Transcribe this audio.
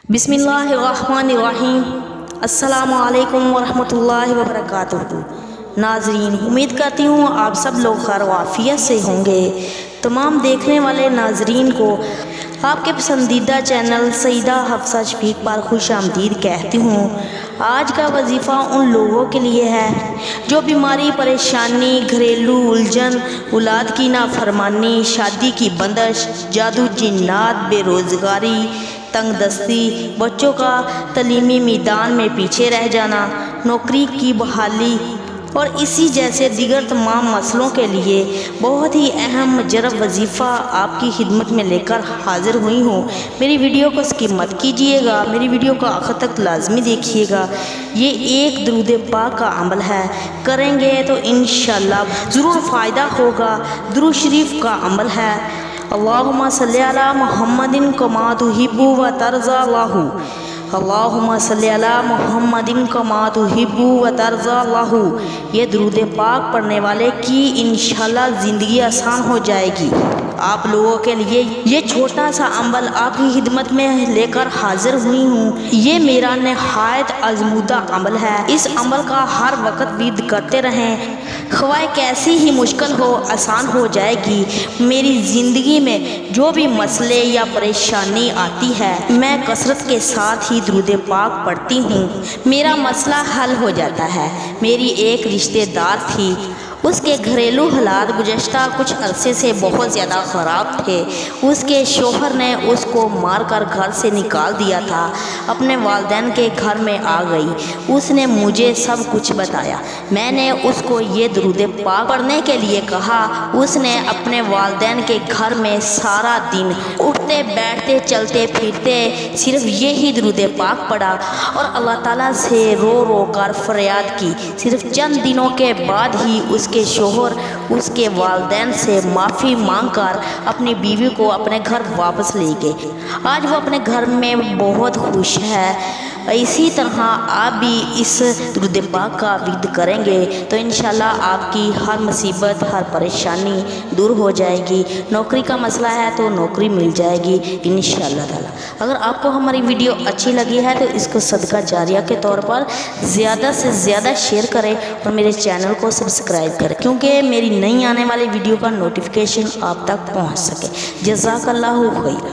बिस्मिल्लाहिर्रहमानिर्रहीम। अस्सलामु अलैकुम वरहमतुल्लाहि वबरकातुहू। नाज़रीन, उम्मीद करती हूँ आप सब लोग खैर वाफियत से होंगे। तमाम देखने वाले नाज़रीन को आपके पसंदीदा चैनल सईदा हफ्सा शफीक पर खुश आमदीद कहती हूँ। आज का वजीफ़ा उन लोगों के लिए है जो बीमारी, परेशानी, घरेलू उलझन, औलाद की नाफरमानी, शादी की बंदिश, जादू, जिन्नात, बेरोज़गारी, तंग दस्ती, बच्चों का तलीमी मैदान में पीछे रह जाना, नौकरी की बहाली और इसी जैसे दिगर तमाम मसलों के लिए बहुत ही अहम मुजरब वजीफ़ा आपकी खिदमत में लेकर हाज़िर हुई हूँ। मेरी वीडियो को स्किप मत कीजिएगा, मेरी वीडियो को आखिर तक लाजमी देखिएगा। ये एक दरूद पाक का अमल है, करेंगे तो इंशाअल्लाह ज़रूर फ़ायदा होगा। दुरूद शरीफ का अमल है। अल्लाहुम्मा सल्ली अला मुहम्मदिन कमा तुहिब्बु व तर्ज़ा लहू। अल्लाहुम्मा सल्ली अला मुहम्मदिन कमा तुहिब्बु व तर्ज़ा लहू। ये दुरूद पाक पढ़ने वाले की इंशाअल्लाह ज़िंदगी आसान हो जाएगी। आप लोगों के लिए ये छोटा सा अमल आपकी खिदमत में लेकर हाजिर हुई हूँ। ये मेरा नहायत आजमूदा अमल है। इस अमल का हर वक्त विद करते रहें, ख्वाह कैसी ही मुश्किल हो आसान हो जाएगी। मेरी ज़िंदगी में जो भी मसले या परेशानी आती है, मैं कसरत के साथ ही दुरूद पाक पढ़ती हूँ, मेरा मसला हल हो जाता है। मेरी एक रिश्तेदार थी, उसके घरेलू हालात गुज़श्ता कुछ अरसे से बहुत ज़्यादा ख़राब थे। उसके शोहर ने उसको मारकर घर से निकाल दिया था। अपने वालिदैन के घर में आ गई। उसने मुझे सब कुछ बताया। मैंने उसको ये दुरूद पाक पढ़ने के लिए कहा। उसने अपने वालिदैन के घर में सारा दिन उठते बैठते चलते फिरते सिर्फ यही दुरूद पाक पढ़ा और अल्लाह ताला से रो रो कर फरियाद की। सिर्फ चंद दिनों के बाद ही उसके शोहर उसके वालिदैन से माफ़ी मांगकर अपनी बीवी को अपने घर वापस ले गए। आज वो अपने घर में बहुत खुश है। इसी तरह आप भी इस दुरूद पाक का विद करेंगे तो इंशाल्लाह आपकी हर मुसीबत, हर परेशानी दूर हो जाएगी। नौकरी का मसला है तो नौकरी मिल जाएगी इंशाल्लाह ताला। अगर आपको हमारी वीडियो अच्छी लगी है तो इसको सदका जारिया के तौर पर ज़्यादा से ज़्यादा शेयर करें और मेरे चैनल को सब्सक्राइब करें, क्योंकि मेरी नई आने वाली वीडियो का नोटिफिकेशन आप तक पहुँच सके। जज़ाकल्लाहु खैर।